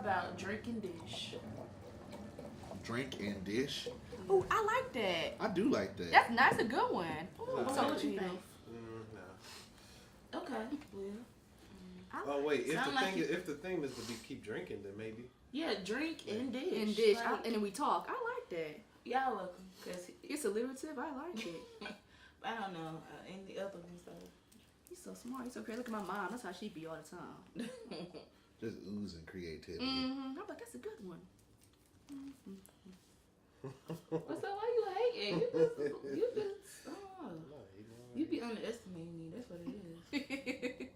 about drink and dish? Drink and dish. Oh, I like that. I do like that. That's a good one. Ooh, So what you think? No. Okay. Well. Oh wait, if Sound the like thing if the thing is to keep drinking, then maybe. Yeah, drink and dish. And dish, Like, and then we talk. I like that. y'all welcome. Cause It's alliterative. I like it. I don't know any other ones though. He's so smart. He's so great. Look at my mom. That's how she be all the time. Just oozing creativity. I'm like, that's a good one. What's up? Why you hating? You be underestimating me. That's what it is.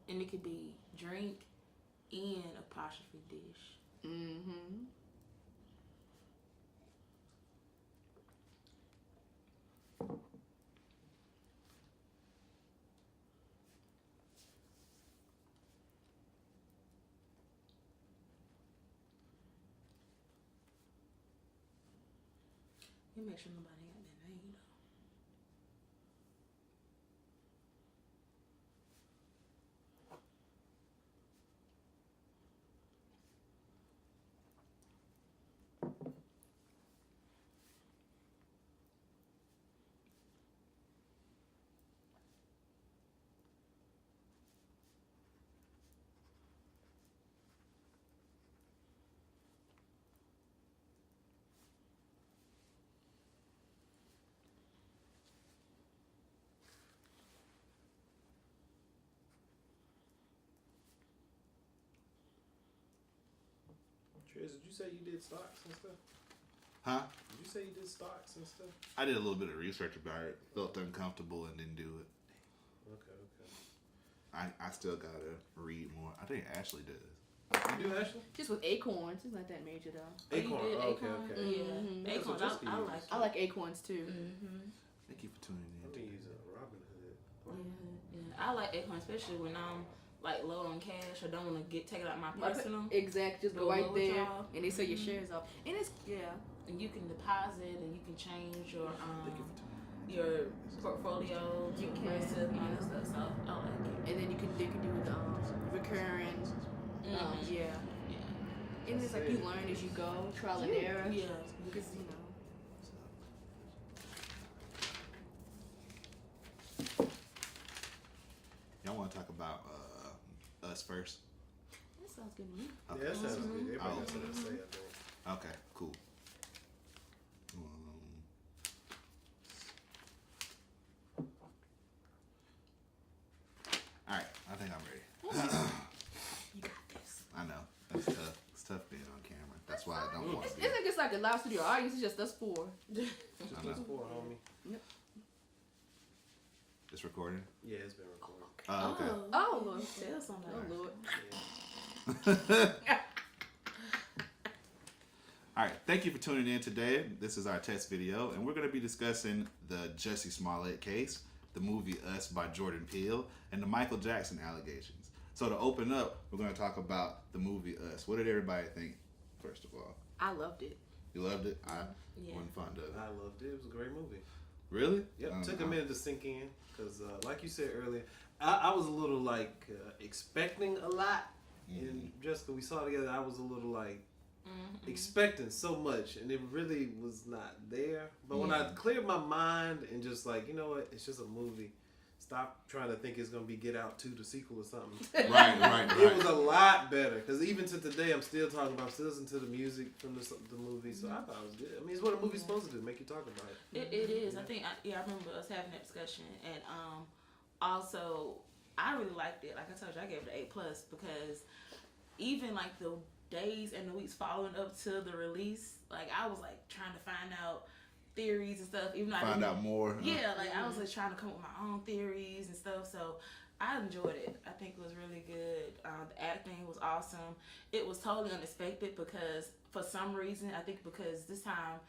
And it could be drink and apostrophe dish. Mm-hmm. You make sure nobody got that name though. Triz, did you say you did stocks and stuff? Huh? Did you say you did stocks and stuff? I did a little bit of research about it. Felt uncomfortable and didn't do it. Okay. I still gotta read more. I think Ashley does. You do actually? Just with acorns. It's not that major though. Acorn. You did Oh, okay. Acorn? Okay. Yeah. Mhm. That's Acorns, what Jessica I uses. like it. I like acorns too. Mm-hmm. Thank you for tuning I in. think you use a Robin Hood. Yeah. I like Acorn, especially when I'm like low on cash or don't want to take it out my personal. Exactly. Just go Go right low there, withdrawal. and they sell your shares off. And it's And you can deposit and you can change your Thank you for tuning in. your portfolio to You can. aggressive and all that stuff. So I like it. and then you can do the recurring. Mhm. Yeah. Yeah. And it's like you learn as you go, trial and error. Yeah. Because you know. Y'all want to talk about us first? That sounds good to me. Yeah, that sounds good. Everybody Oh. got something to say, I think. Okay, cool. All right, I think I'm ready. You got this. I know that's tough. It's tough being on camera. That's why I don't want to be. It's like a live studio audience. It's just us four. I know. Just poor homie. It's recording. Yeah, it's been recorded. Okay. Oh Lord. Tell somebody. Oh Lord. Yeah. All right, thank you for tuning in today. This is our test video, and we're going to be discussing the Jussie Smollett case, the movie Us by Jordan Peele, and the Michael Jackson allegations. So to open up, we're going to talk about the movie Us. What did everybody think, first of all? I loved it. You loved it? I Yeah. wasn't fond of it. I loved it. It was a great movie. Really? Yep. Took a minute to sink in because, like you said earlier, I was a little like expecting a lot. And Jessica, we saw it together. I was a little like expecting so much, and it really was not there. But when I cleared my mind and just like, you know what, it's just a movie. Stop trying to think it's gonna be Get Out 2, the sequel or something. Right. It was a lot better because even to today, I'm still talking about, I'm still listening to the music from the movie. So I thought it was good. I mean, it's what a movie's supposed to do, make you talk about it. It is. I think. I remember us having that discussion, and also I really liked it. Like I told you, I gave it an A+ because even like the days and the weeks following up to the release, like I was like trying to find out theories and stuff. Even though I Find didn't, out more. Yeah, like I was like trying to come up with my own theories and stuff. So I enjoyed it. I think it was really good. The acting was awesome. It was totally unexpected because for some reason, I think because this time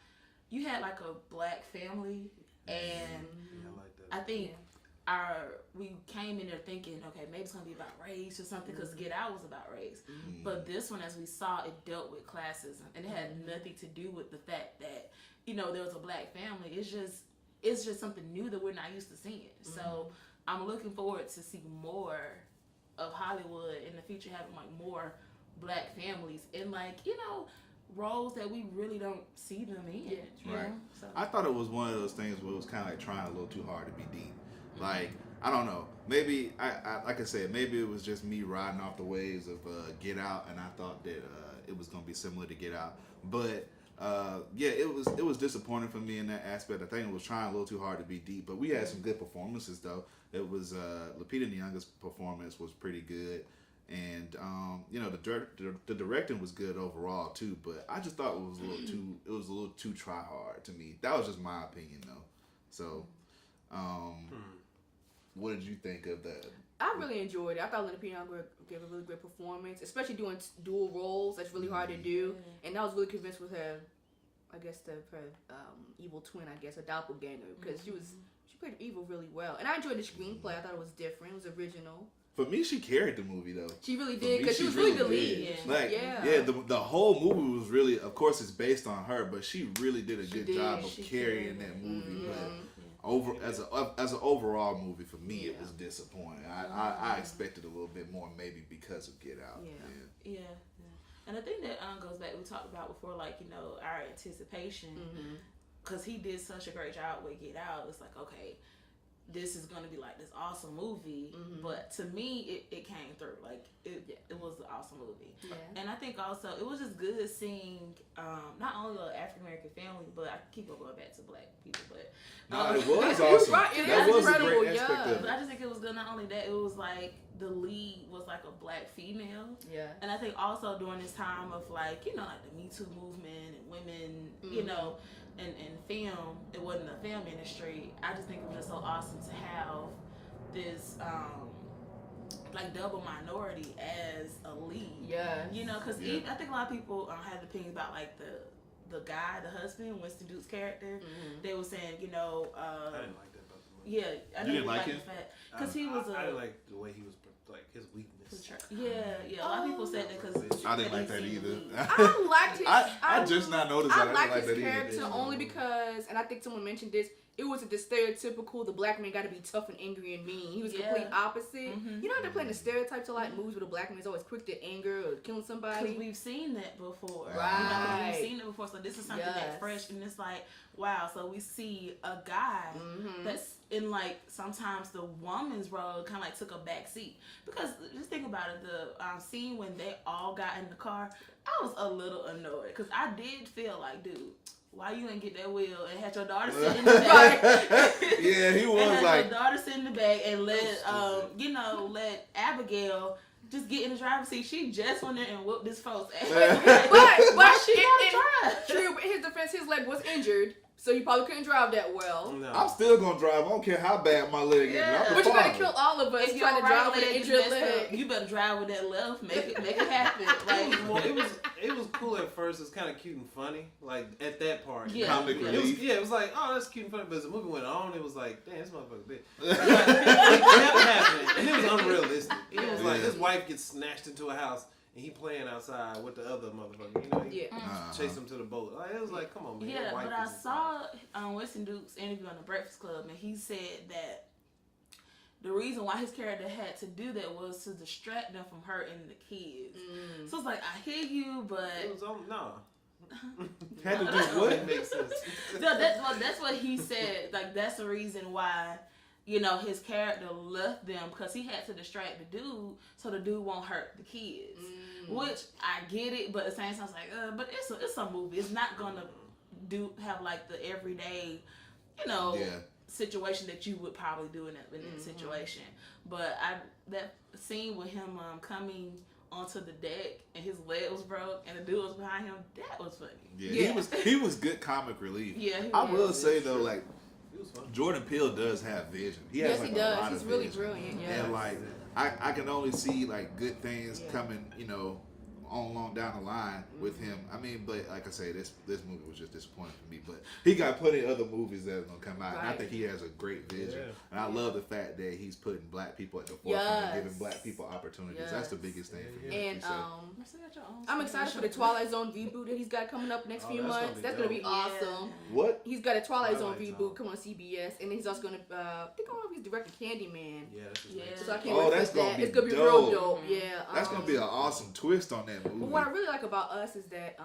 you had like a black family, and Yeah, I like that. I think we came in there thinking, okay, maybe it's gonna be about race or something because Get Out was about race. But this one, as we saw, it dealt with classism, and it had nothing to do with the fact that there was a black family. It's just something new that we're not used to seeing. So I'm looking forward to see more of Hollywood in the future having like more black families and like, you know, roles that we really don't see them in. Yeah, you right. know? So. I thought it was one of those things where it was kind of like trying a little too hard to be deep. Like, I don't know. Maybe I like I said, maybe it was just me riding off the waves of Get Out, and I thought that it was gonna be similar to Get Out. But yeah, it was disappointing for me in that aspect. I think it was trying a little too hard to be deep. But we had some good performances though. It was Lupita Nyong'o's performance was pretty good, and you know the directing was good overall too. But I just thought it was a little too try hard to me. That was just my opinion though. So. What did you think of that? I really enjoyed it. I thought Lupita Nyong'o gave a really great performance, especially doing dual roles. That's really hard to do. And I was really convinced with her, I guess her evil twin, I guess, a doppelganger, because she played evil really well. And I enjoyed the screenplay. I thought it was different. It was original. For me, she carried the movie though. She really did, because she was really the lead. Did. Like, yeah, the whole movie was really, of course, it's based on her, but she really did a good job of carrying that movie. But as an overall movie, for me, it was disappointing. I expected a little bit more, maybe because of Get Out. Yeah. And I think that goes back, we talked about before, like, you know, our anticipation, because he did such a great job with Get Out. It's like, okay, this is gonna be like this awesome movie, but to me it came through. Like it was an awesome movie. And I think also it was just good seeing not only the African American family, but I keep on going back to black people, but it was awesome. That was a great aspect of it. But I just think it was good. Not only that, it was like the lead was like a black female. And I think also during this time of like, you know, like the Me Too movement and women, you know, and film, it wasn't a film industry. I just think it was just so awesome to have this like double minority as a lead. You know, because I think a lot of people had opinions about like the guy, the husband, Winston Duke's character. They were saying, you know, I didn't like that about the movie. Yeah, I didn't like him because he was. I didn't like the way he was, like his weakness. Yeah. A lot of people said that because I didn't like that either. I liked his. I just not noticed that. I liked his character only because, and I think someone mentioned this. It wasn't the stereotypical, the black man got to be tough and angry and mean. He was complete opposite. You know how they're playing the stereotypes a lot in movies where the black man is always quick to anger or killing somebody? Because we've seen that before. Right. You know, we've seen it before, so this is something that's fresh, and it's like, wow, so we see a guy that's in like, sometimes the woman's role kind of like took a back seat. Because just think about it, the scene when they all got in the car, I was a little annoyed, because I did feel like, dude, why you ain't get that wheel and had your daughter sit in the back? Yeah, he was and like, your daughter sit in the back and let Abigail just get in the driver's seat. She just went there and whooped this folks ass. but she drive. True, but in his defense, his leg was injured, so you probably couldn't drive that well. No. I'm still gonna drive. I don't care how bad my leg is. But you gotta kill all of us if trying to drive with an injured leg. You better drive with that left. Make it happen. Like, it was cool at first. It's kind of cute and funny. Like at that part, comic relief. It was like, oh, that's cute and funny. But as the movie went on, it was like, damn, this motherfucker big. It kept happening, and it was unrealistic. It was like his wife gets snatched into a house. And he playing outside with the other motherfucker, you know? He chased him to the boat. Like, it was like, come on, man. Yeah, but I saw Winston Duke's interview on the Breakfast Club, and he said that the reason why his character had to do that was to distract them from hurting the kids. So it's like, I hear you, but it was on had to do what? It makes sense. No, that's what he said. Like, that's the reason why, you know, his character left them, because he had to distract the dude so the dude won't hurt the kids. Which I get it, but at the same time, it's like, but it's a movie. It's not gonna have like the everyday, you know, situation that you would probably do in that situation. But that scene with him coming onto the deck and his leg was broke and the dude was behind him, that was funny. Yeah. He was good comic relief. Yeah, I will say though, like, Jordan Peele does have vision. He has like he does. a lot He's of really vision. brilliant. And like I can only see like good things coming, you know, on long down the line with him. I mean, but like I say, this movie was just disappointing for me. But he got plenty of other movies that are gonna come out, and I Right. think he has a great vision. Yeah. And I love the fact that he's putting black people at the forefront and giving Yes. black people opportunities. Yes. That's the biggest thing for me. And So, You still got your own I'm excited for the Twilight Zone reboot that he's got coming up next Oh, few that's gonna months. be That's gonna be dope. awesome. what? He's got a Twilight Zone Twilight reboot Zone. coming on CBS, and he's also gonna. I think I don't know if he's directing Candyman. Yeah, that's his Yeah. So I next. can't Oh, wait for that's that. gonna be It's gonna be real dope. dope. Yeah. That's gonna be an awesome twist on that movie. But what I really like about Us is that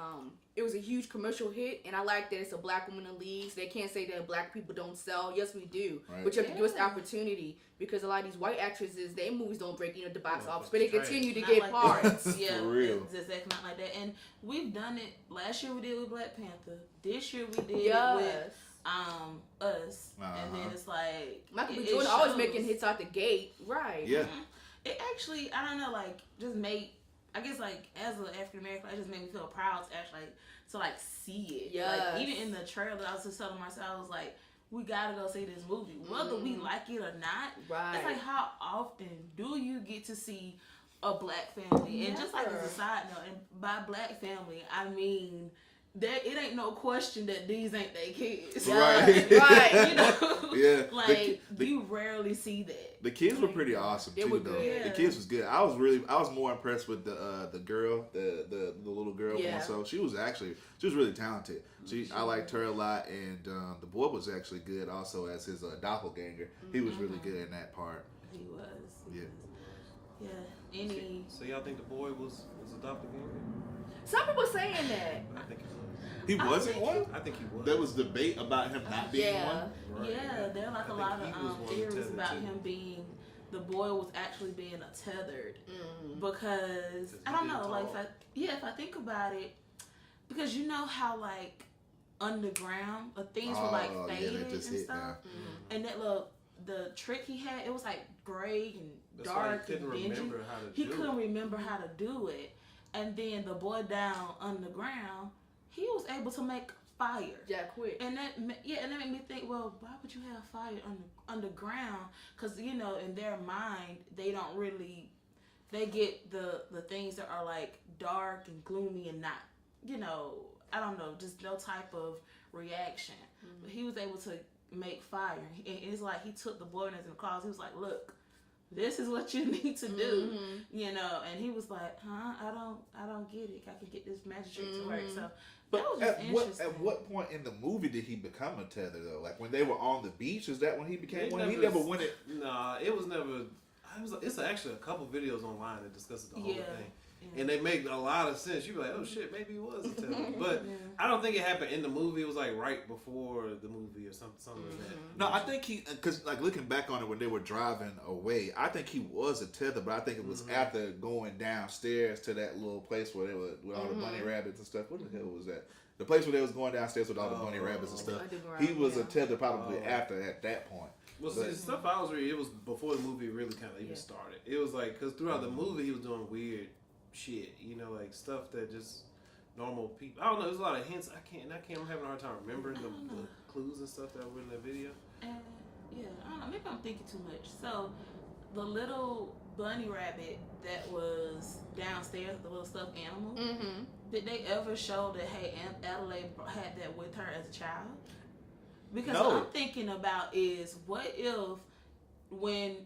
it was a huge commercial hit, and I like that it's a black woman in the leads. They can't say that black people don't sell. Yes, we do. Right. But you have to give us the Yeah. opportunity because a lot of these white actresses, their movies don't break the box Oh, office, but they that's continue to Not get like parts. that. Yeah, For real. it's exactly not like that. And we've done it. Last year we did with Black Panther. This year we did it Yes. with Us. And then Uh-huh. it's like Michael B. it Jordan always shows. making hits out the gate. Right. Yeah. It actually, I don't know, like just made. I guess like as an African American, it just made me feel proud to actually to see it. Yes. Like even in the trailer, I was just telling myself, I was like, we gotta go see this movie, whether we like it or not. Right. It's like, how often do you get to see a black family? And just like as Never. a side note, and by black family, I mean that it ain't no question that these ain't their kids. Right. Right. You know? Yeah. Like the, you rarely see that. the kids were pretty awesome They too, were though. good. The kids was good. I was more impressed with the girl, the little girl. Yeah. More so she was really talented. I liked her a lot, and the boy was actually good also as his doppelganger. He was really good in that part. He was. Yeah. Yeah. Any. So y'all think the boy was adopted again? Some people saying that. I think he was. He I wasn't think- one. I think he was. There was debate about him not being Yeah. one. Right, Yeah, there are like I a think lot he of was one theories tethered about too. him being the boy was actually being tethered Mm. because he I don't did know, like talk. if I think about it, because you know how like underground things were like Oh, yeah, faded that just and hit stuff, now. and that look the trick he had, it was like gray and That's why dark he couldn't and dingy. remember how to He do couldn't it. remember how to do it, and then the boy down underground, he was able to make fire. Jack Quick. And that made me think, well, why would you have fire underground? Because in their mind, they don't really, they get the things that are like dark and gloomy and not, I don't know, just no type of reaction. But he was able to make fire, and it's like he took the boy in the closet. He was like, look, this is what you need to do, and he was like, huh, I don't get it. I can get this magic trick to work. So But that was just interesting. at what point in the movie did he become a tether though? Like when they were on the beach, is that when he became They one? He never- never went it. Nah, it was never. It's actually a couple videos online that discusses the whole Yeah. thing, Yeah. and they make a lot of sense. You be like, oh shit, maybe he was a tether. But I don't think it happened in the movie. It was like right before the movie or something like that. No, I think he, because like looking back on it when they were driving away, I think he was a tether, but I think it was after going downstairs to that little place where they were with all the bunny rabbits and stuff. What the hell was that? The place where they was going downstairs with all the bunny rabbits and stuff. Underground, He was a yeah. tether probably Oh. after at that point. Well, But- see, the stuff I was reading, it was before the movie really kind of even started. It was like, because throughout the movie, he was doing weird shit, like stuff that just normal people. I don't know. There's a lot of hints. I'm having a hard time remembering the clues and stuff that were in that video. And I don't know, maybe I'm thinking too much. So the little bunny rabbit that was downstairs, the little stuffed animal, Mm-hmm. did they ever show that hey, Aunt Adelaide had that with her as a child? Because No. what I'm thinking about is what if when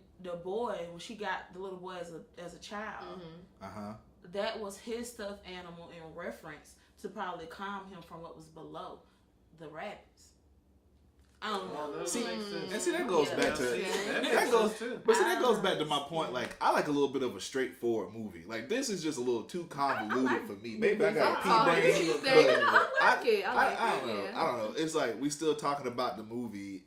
she got the little boy as a child, that was his stuffed animal in reference to probably calm him from what was below the rabbits. I don't know. that See, makes sense. and see that goes Yeah. back to See, that makes that goes sense too. But see, that goes back to my point. Like, I like a little bit of a straightforward movie. Like, this is just a little too convoluted for me. Maybe I got a I pea like brain. it. I like it. I like I it. don't know. Yeah. I don't know. It's like we still talking about the movie,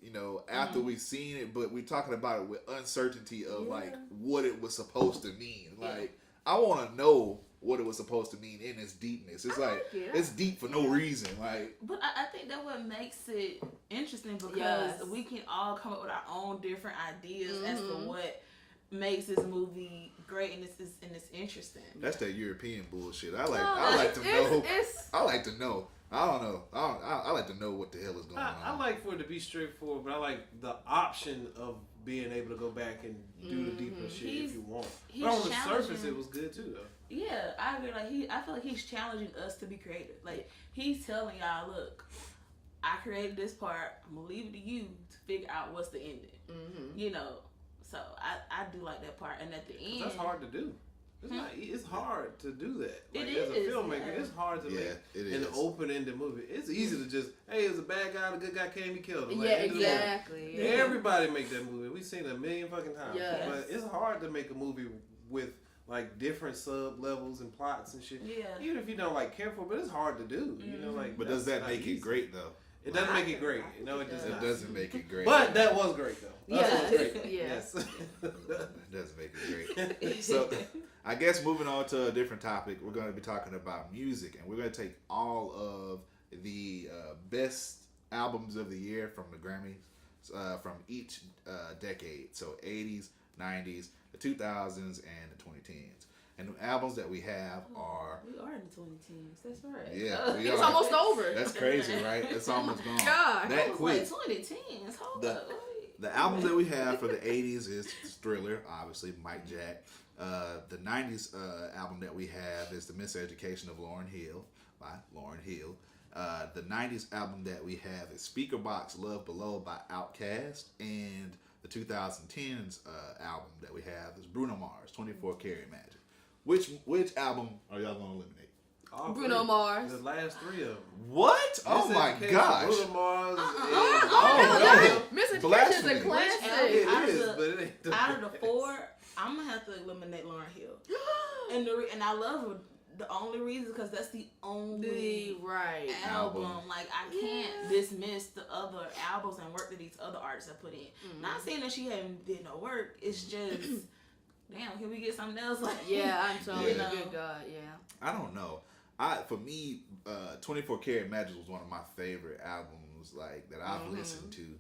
after we've seen it, but we're talking about it with uncertainty of like what it was supposed to mean. Like, I want to know what it was supposed to mean in its deepness. It's like it. it's deep for no reason. Like, But I think that what makes it interesting because Yes. we can all come up with our own different ideas as to what makes this movie great and it's interesting. that's that European bullshit. I No, like to know. It's, I like to know. I don't know. I like to know what the hell is going I on. like for it to be straightforward, but I like the option of being able to go back and do the deeper shit if you want. he's But on the challenging- surface, it was good too, though. Yeah, I agree. Like I feel like he's challenging us to be creative. Like he's telling y'all, look, I created this part. I'm gonna leave it to you to figure out what's the ending. Mm-hmm. You know, so I do like that part. And at the end, That's hard to do. It's hard to do that. Like, It as a is, filmmaker, yeah. it's hard to make it an is. open-ended movie. It's easy to just, hey, it was a bad guy, the good guy came, he killed him. Like, Yeah, end of the movie. exactly. Yeah. Everybody make that movie. We've seen it a million fucking times. Yes. But it's hard to make a movie with like different sub levels and plots and shit. Yeah. Even if you don't like care for it, but it's hard to do. You know, like. But does that's that not make easy. it great though? It doesn't make it great. No, it does It not. doesn't make it great. But that was great though. That Yes. was great. Yes. Yes. It doesn't make it great. So, I guess moving on to a different topic, we're going to be talking about music, and we're going to take all of the best albums of the year from the Grammys from each decade. So 80s, 90s, the 2000s, and the 2010s. And the albums that we have are... We are in the 2010s. That's right. Yeah, we It's are. almost over. That's crazy, right? It's almost gone. God. That I was quick. like 2010s. Hold The- up. Wait. The albums that we have for the 80s is Thriller, obviously, Mike Jack. The 90s album that we have is The Miseducation of Lauryn Hill by Lauryn Hill. The 90s album that we have is Speakerboxxx Love Below by Outkast. And the 2010s album that we have is Bruno Mars, 24 Karat Magic. Which album are y'all going to eliminate? All Bruno three. Mars. The last three of them. What? Oh my Miseducation, gosh. Bruno Mars. Oh, no. Miseducation is Blasphemy. a classic. It Out of is, the- but it ain't the Out of the best. four, I'm gonna have to eliminate Lauryn Hill. And I love her. The only reason because that's the only Right. album. Album. Like I can't dismiss the other albums and work that these other artists have put in. Not saying that she hadn't did no work. It's just damn. Can we get something else? Like Yeah, I'm telling you, Yeah. good God, yeah. I don't know. For me, 24 Karat Magic was one of my favorite albums like that I've listened to.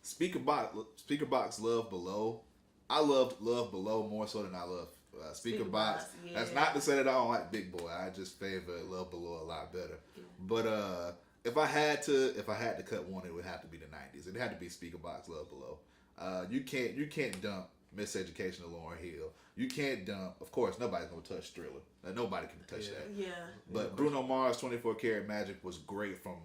Speakerboxxx Love Below. I loved Love Below more so than I love Speakerboxxx. Yeah. That's not to say that I don't like Big Boy. I just favor Love Below a lot better. But if I had to cut one, it would have to be the 90s. It had to be Speakerboxxx Love Below. You can't dump Miseducation of Lauryn Hill. You can't dump. Of course, nobody's gonna touch Thriller. Nobody can touch that. Yeah. But Bruno Mars' 24 Karat Magic was great from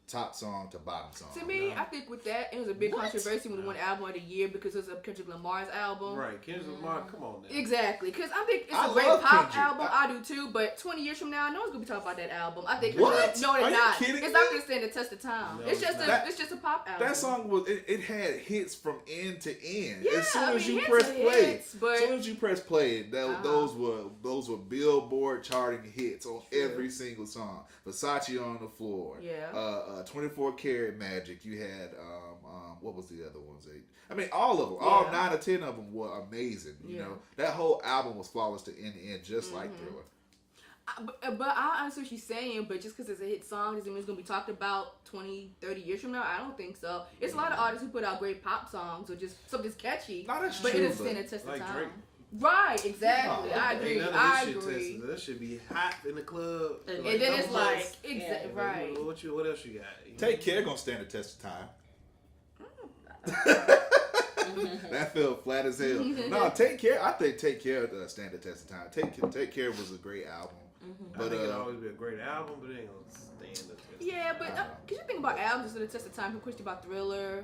top song to bottom song. To me, I think with that, it was a big What? controversy when we won album of the year because it was a Kendrick Lamar's album. Right, Kendrick Lamar, come on now. Exactly, because I think it's I a great love pop Kendrick. album. I do too, but 20 years from now, no one's gonna be talking about that album. I think What? no, Are it's you not. kidding It's me? not gonna stand the test of time. No, it's just it's a not. it's just a pop album. That song was it had hits from end to end. Yeah, as soon I as mean, you hits press are play, hits, but- as soon as you press play, Uh-huh. those were Billboard charting hits on True. every single song. Versace on the Floor. Yeah. 24 Karat Magic. You had what was the other ones? I mean, all of them, all Yeah. 9 or 10 of them were amazing. You Yeah. know, that whole album was flawless to end to end, just like Thriller. But I understand what she's saying, but just because it's a hit song doesn't mean it's going to be talked about 20, 30 years from now. I don't think so. It's a lot of artists who put out great pop songs or just something's catchy, No, that's but true, it doesn't but- stand the test Like of time. Drake. Right, exactly. Oh, I Ain't agree. none of I this shit agree. tested. That should be hot in the club. And And then it's no like, buts. right. What else you got? Take Care gonna stand the test of time. That felt flat as hell. No, Take Care. I think Take Care stand the test of time. Take Care was a great album. I But think it'll always be a great album, but it ain't gonna stand the test. Yeah, but because you think about albums that stand the test of time, people question about Thriller.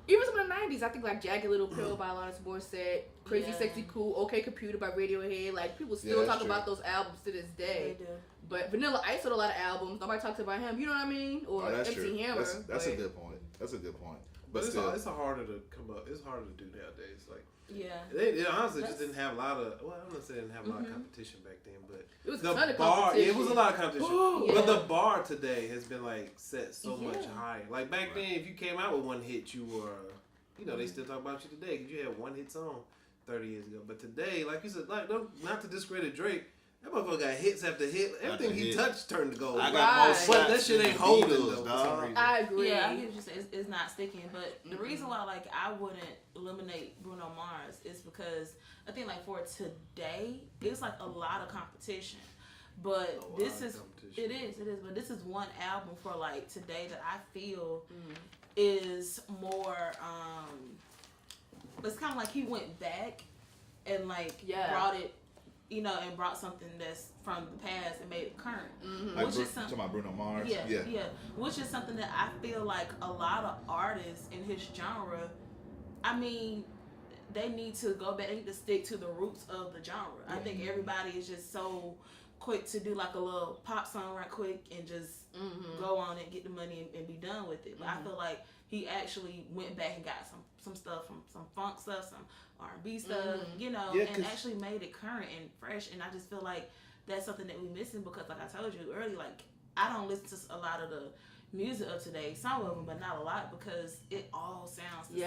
Even some of the 90s, I think like Jagged Little Pill by Alanis Morissette, Crazy Yeah. Sexy Cool, OK Computer by Radiohead. Like, people still that's talk true. about those albums to this They day. do. But Vanilla Ice had a lot of albums. Nobody talks about him. You know what I mean? Or Oh, that's MC true. Hammer. That's a but- good point. That's a good point. But But still, it's harder to come up. It's harder to do nowadays. Like Yeah. they honestly just That's- didn't have a lot of. Well, I'm not saying they didn't have a lot of competition back then, but It was the a ton of bar. Yeah, it competition. was a lot of competition. Yeah. But the bar today has been like set so much Yeah. higher. Like back then, if you came out with one hit, you were, they still talk about you today because you had one hit song 30 years ago. But today, like you said, like not to discredit Drake. That motherfucker got hits after hit. Everything he hit. touched turned to gold. I Right. got more But slaps that shit than ain't the holding, Beatles, though, for dog. some reason. I agree. Yeah, I get what you're saying. It's not sticking, but the reason why like I wouldn't eliminate Bruno Mars is because I think like for today, it's like a lot of competition. But A this lot is of competition. it is. But this is one album for like today that I feel is more. It's kind of like he went back and like Yeah. brought it you know, and brought something that's from the past and made it current. Like Which is talking about Bruno Mars. yeah. Which is something that I feel like a lot of artists in his genre, I mean, they need to go back. They need to stick to the roots of the genre. I think everybody is just so quick to do like a little pop song right quick and just go on and get the money and be done with it. But I feel like he actually went back and got some stuff from some funk stuff, some R&B stuff, you know, and actually made it current and fresh. And I just feel like that's something that we missing because, like I told you earlier, like I don't listen to a lot of the music of today, some of them, but not a lot because it all sounds the same.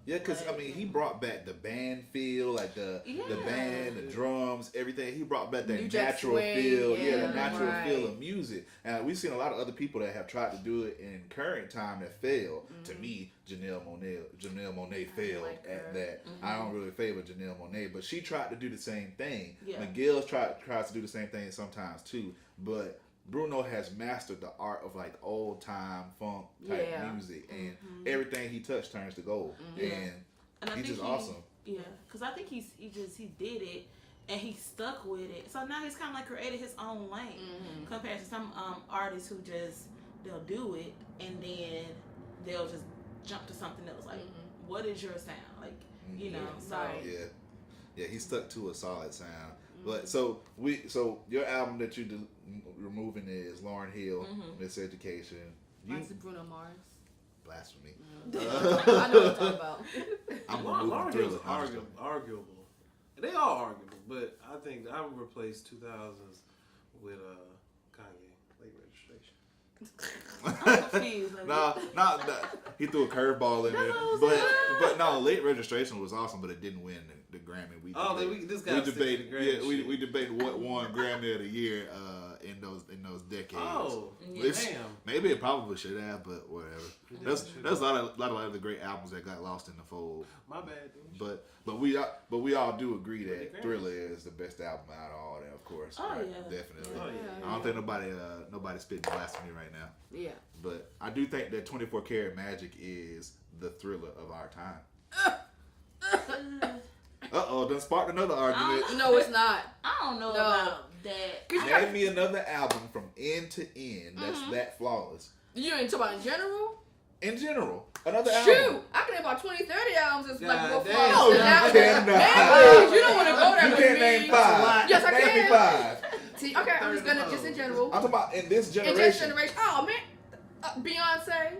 Yeah, because I mean, he brought back the band feel, like the band, the drums, everything. He brought back that natural feel, the natural feel of music. And we've seen a lot of other people that have tried to do it in current time that failed. To me, Janelle Monáe failed at that. I don't really favor Janelle Monáe, but she tried to do the same thing. Miguel tries to do the same thing sometimes too, but Bruno has mastered the art of like old time funk type music, and everything he touched turns to gold. And he's just awesome. Yeah, because I think he did it and he stuck with it. So now he's kind of like created his own lane compared to some artists who just they'll do it and then they'll just jump to something else. Like, what is your sound? Like, you know. So he stuck to a solid sound. But so your album that you're removing is Lauryn Hill, Miseducation. Mine's Bruno Mars. Blasphemy. I know what you're talking about. I'm Lauryn Hill's Thriller. arguable. They are arguable, but I think I would replace 2000s with Kanye, Late Registration. I'm confused. He threw a curveball in there. But no, Late Registration was awesome, but it didn't win the Grammy. We debated what won Grammy of the year in those decades. Oh, damn. Maybe it probably should have, but whatever. There's a lot of other great albums that got lost in the fold. My bad, dude. But we all do agree that Thriller is the best album out of all that, of course. Oh right? yeah, definitely. Oh, yeah. I don't think nobody spitting blasphemy right now. Yeah. But I do think that 24 Karat Magic is the Thriller of our time. Done sparked another argument. No, it's not. I don't know about that. Name me another album from end to end that's that flawless. You ain't talking about in general? In general. Another Shoot! album. I can name about 20, 30 albums that's like more damn. flawless. No, you cannot. You don't want to go there You with can't me. name 5. Yes, I Name can. me 5. See, okay, I'm just gonna just in general. I'm talking about in this In generation. this generation, oh man, Beyonce,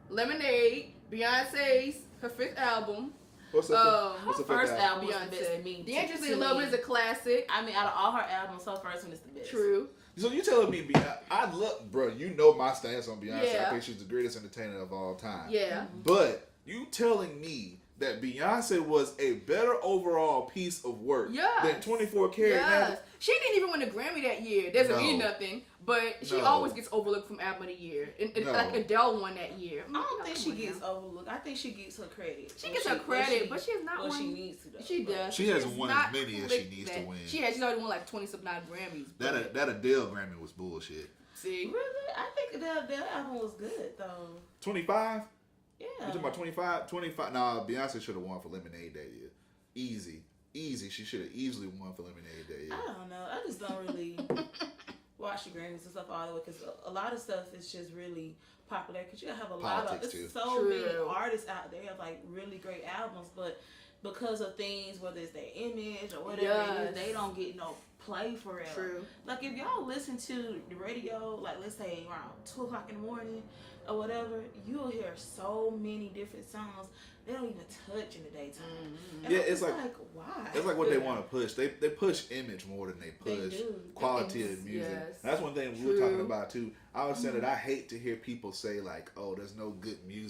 Lemonade, Beyonce's her 5th album. What's the First album was Beyonce. the best to me. Dangerously in Love is a classic. I mean, out of all her albums, her first one is the best. True. So you telling me I look, bro, you know my stance on Beyonce. Yeah. I think she's the greatest entertainer of all time. Yeah. But you telling me that Beyonce was a better overall piece of work than 24 Karat Magic? She didn't even win a Grammy that year. Doesn't mean nothing. But she always gets overlooked from Album of the Year. And like Adele won that year. I don't think she gets overlooked. I think she gets her credit. She gets her credit, but she has not won. She needs to, though. She does. She hasn't won as many as she needs to win. She's already won like 20-something Grammys. That Adele Grammy was bullshit. See? Really? I think the album was good, though. 25? Yeah. You talking about 25? 25? Nah, Beyonce should have won for Lemonade that year. Easy. She should have easily won for Lemonade that year. I don't know. I just don't really watch the Grammys and stuff all the way because a lot of stuff is just really popular because you have a lot of many artists out there have like really great albums, but because of things, whether it's their image or whatever it is, they don't get no play for it. True. Like if y'all listen to the radio, like let's say around 2 o'clock in the morning or whatever, you'll hear so many different songs they don't even touch in the daytime. And it's like why? It's like what they want to push. They push image more than they push quality of music. Yes. That's one thing we were talking about too. I was saying that I hate to hear people say like, "Oh, there's no good music."